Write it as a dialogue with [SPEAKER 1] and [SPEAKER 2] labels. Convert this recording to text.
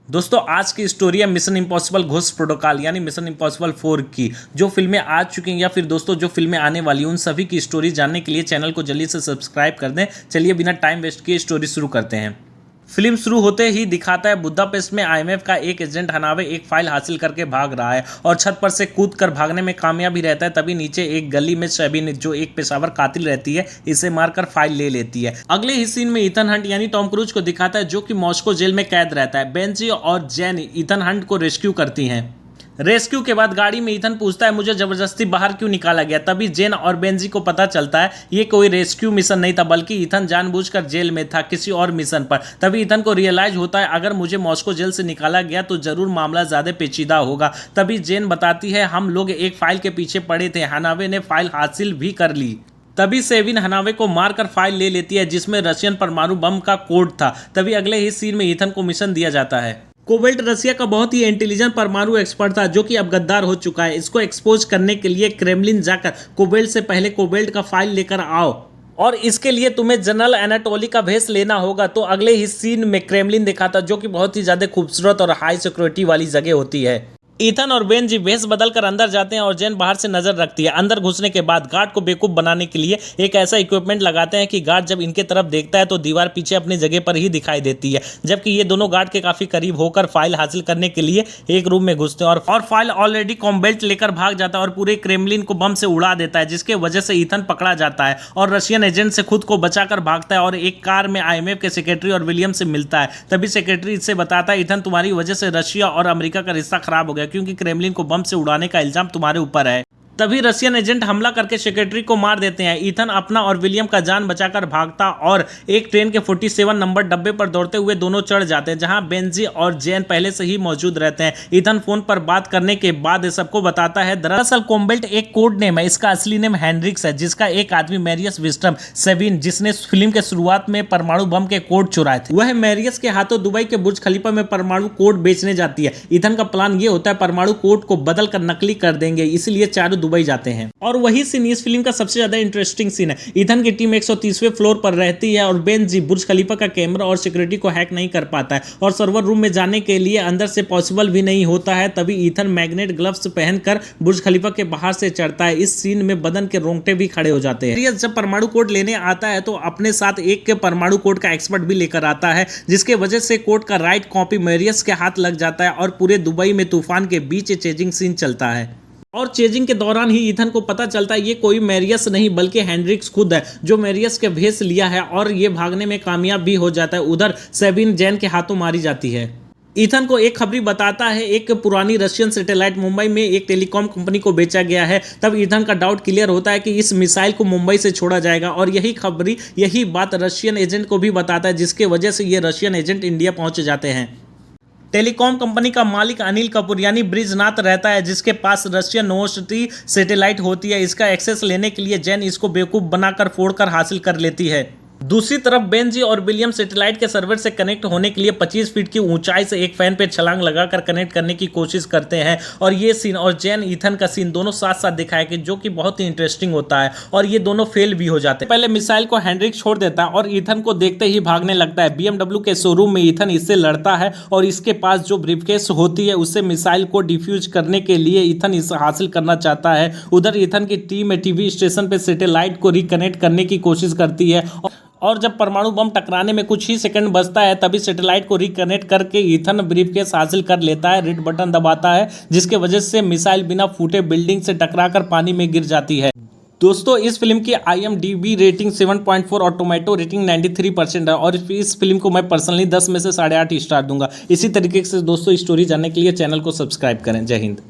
[SPEAKER 1] दोस्तों आज की स्टोरी है मिशन इम्पॉसिबल घोस्ट प्रोटोकॉल यानी मिशन इम्पॉसिबल 4 की जो फिल्में आ चुकी हैं या फिर दोस्तों जो फिल्में आने वाली हैं उन सभी की स्टोरी जानने के लिए चैनल को जल्दी से सब्सक्राइब कर दें। चलिए बिना टाइम वेस्ट किए स्टोरी शुरू करते हैं। फिल्म शुरू होते ही दिखाता है बुदापेस्ट में आईएमएफ का एक एजेंट हनावे एक फाइल हासिल करके भाग रहा है और छत पर से कूद कर भागने में कामयाब भी रहता है। तभी नीचे एक गली में शेबिन जो एक पेशावर कातिल रहती है इसे मारकर फाइल ले लेती है। अगले ही सीन में ईथन हंट यानी टॉम क्रूज को दिखाता है जो कि मॉस्को जेल में कैद रहता है। बेंजी और जेन ईथन हंट को रेस्क्यू करती हैं। रेस्क्यू के बाद गाड़ी में ईथन पूछता है मुझे जबरदस्ती बाहर क्यों निकाला गया। तभी जेन और बेंजी को पता चलता है ये कोई रेस्क्यू मिशन नहीं था बल्कि ईथन जानबूझकर जेल में था किसी और मिशन पर। तभी ईथन को रियलाइज होता है अगर मुझे मॉस्को जेल से निकाला गया तो जरूर मामला ज्यादा पेचीदा होगा। तभी जेन बताती है हम लोग एक फाइल के पीछे पड़े थे, हनावे ने फाइल हासिल भी कर ली। तभी सेविन हनावे को मारकर फाइल ले लेती है जिसमें रशियन परमाणु बम का कोड था। तभी अगले ही सीन में ईथन को मिशन दिया जाता है। कोवेल्ट रशिया का बहुत ही इंटेलिजेंट परमाणु एक्सपर्ट था जो कि अब गद्दार हो चुका है। इसको एक्सपोज करने के लिए क्रेमलिन जाकर कोवेल्ट से पहले कोवेल्ट का फाइल लेकर आओ और इसके लिए तुम्हें जनरल एनाटोली का भेष लेना होगा। तो अगले ही सीन में क्रेमलिन दिखाता जो कि बहुत ही ज्यादा खूबसूरत और हाई सिक्योरिटी वाली जगह होती है। ईथन और बेन जी भेष बदलकर अंदर जाते हैं और जेन बाहर से नजर रखती है। अंदर घुसने के बाद गार्ड को बेवकूफ बनाने के लिए एक ऐसा इक्विपमेंट लगाते हैं कि गार्ड जब इनके तरफ देखता है तो दीवार पीछे अपनी जगह पर ही दिखाई देती है। जबकि ये दोनों गार्ड के काफी करीब होकर फाइल हासिल करने के लिए एक रूम में घुसते हैं और फाइल ऑलरेडी कॉम्बेल्ट लेकर भाग जाता है और पूरे क्रेमलिन को बम से उड़ा देता है जिसके वजह से ईथन पकड़ा जाता है और रशियन एजेंट से खुद को बचाकर भागता है और एक कार में आईएमएफ के सेक्रेटरी और विलियम से मिलता है। तभी सेक्रेटरी इससे बताता है ईथन तुम्हारी वजह से रशिया और अमेरिका का रिश्ता खराब हो गया क्योंकि क्रेमलिन को बम से उड़ाने का इल्जाम तुम्हारे ऊपर है। तभी रशियन एजेंट हमला करके सेक्रेटरी को मार देते हैं। ईथन अपना और विलियम का जान बचाकर भागता और एक ट्रेन के 47 नंबर डब्बे पर दौड़ते हुए दोनों चढ़ जाते हैं जहां बेंजी और जेन पहले से ही मौजूद रहते हैं। ईथन फोन पर बात करने के बाद सबको बताता है दरअसल कोम्बेल्ट एक कोड नेम है, इसका असली नेम हेनरिक्स है जिसका एक आदमी मैरियस विस्टम सेविन जिसने फिल्म के शुरुआत में परमाणु बम के कोड चुराए थे वह मैरियस के हाथों दुबई के बुर्ज खलीफा में परमाणु कोड बेचने जाती है। ईथन का प्लान ये होता है परमाणु कोड को बदल कर नकली कर देंगे इसलिए चारों दुबई जाते हैं और वही सीन इस फिल्म का सबसे ज्यादा इंटरेस्टिंग सीन है। ईथन की टीम 130वें फ्लोर पर रहती है और बेंजी बुर्ज खलीफा का कैमरा और सिक्योरिटी को हैक नहीं कर पाता है और सर्वर रूम में जाने के लिए अंदर से पॉसिबल भी नहीं होता है। तभी ईथन मैग्नेट ग्लव्स पहनकर बुर्ज खलीफा के बाहर से चढ़ता है। इस सीन में बदन के रोंगटे भी खड़े हो जाते हैं। जब परमाणु कोड लेने आता है तो अपने साथ एक के परमाणु कोड का एक्सपर्ट भी लेकर आता है जिसके वजह से कोड का राइट कॉपी मैरियस के हाथ लग जाता है और पूरे दुबई में तूफान के बीच चेजिंग सीन चलता है और चेजिंग के दौरान ही ईथन को पता चलता है ये कोई मैरियस नहीं बल्कि हेनरिक्स खुद है जो मैरियस के भेष लिया है और ये भागने में कामयाब भी हो जाता है। उधर सेबिन जेन के हाथों मारी जाती है। ईथन को एक खबरी बताता है एक पुरानी रशियन सैटेलाइट मुंबई में एक टेलीकॉम कंपनी को बेचा गया है। तब ईथन का डाउट क्लियर होता है कि इस मिसाइल को मुंबई से छोड़ा जाएगा और यही बात रशियन एजेंट को भी बताता है जिसके वजह से ये रशियन एजेंट इंडिया पहुंच जाते हैं। टेलीकॉम कंपनी का मालिक अनिल कपूर यानी ब्रिजनाथ रहता है जिसके पास रशियन नोवोसिटी सैटेलाइट होती है। इसका एक्सेस लेने के लिए जेन इसको बेवकूफ बनाकर फोड़कर हासिल कर लेती है। दूसरी तरफ बेंजी और विलियम सैटेलाइट के सर्वर से कनेक्ट होने के लिए 25 फीट की ऊंचाई से एक फैन पे छलांग लगाकर कनेक्ट करने की कोशिश करते हैं और ये सीन और जेन ईथन का सीन दोनों साथ साथ दिखाया कि जो कि बहुत ही इंटरेस्टिंग होता है और ये दोनों फेल भी हो जाते हैं। पहले मिसाइल को हेनरिक छोड़ देता है और ईथन को देखते ही भागने लगता है। BMW के शोरूम में ईथन इससे लड़ता है और इसके पास जो ब्रीफकेस होती है उससे मिसाइल को डिफ्यूज करने के लिए ईथन इसे हासिल करना चाहता है। उधर ईथन की टीम टीवी स्टेशन पे सैटेलाइट को रिकनेक्ट करने की कोशिश करती है और जब परमाणु बम टकराने में कुछ ही सेकंड बचता है तभी सैटेलाइट को रिकनेक्ट करके ईथन ब्रीफकेस हासिल कर लेता है। रेड बटन दबाता है जिसके वजह से मिसाइल बिना फूटे बिल्डिंग से टकराकर पानी में गिर जाती है। दोस्तों इस फिल्म की IMDb रेटिंग 7.4 और टोमेटो रेटिंग 93% है और इस फिल्म को मैं पर्सनली 10 में से 8.5 स्टार दूंगा। इसी तरीके से दोस्तों स्टोरी जानने के लिए चैनल को सब्सक्राइब करें। जय हिंद।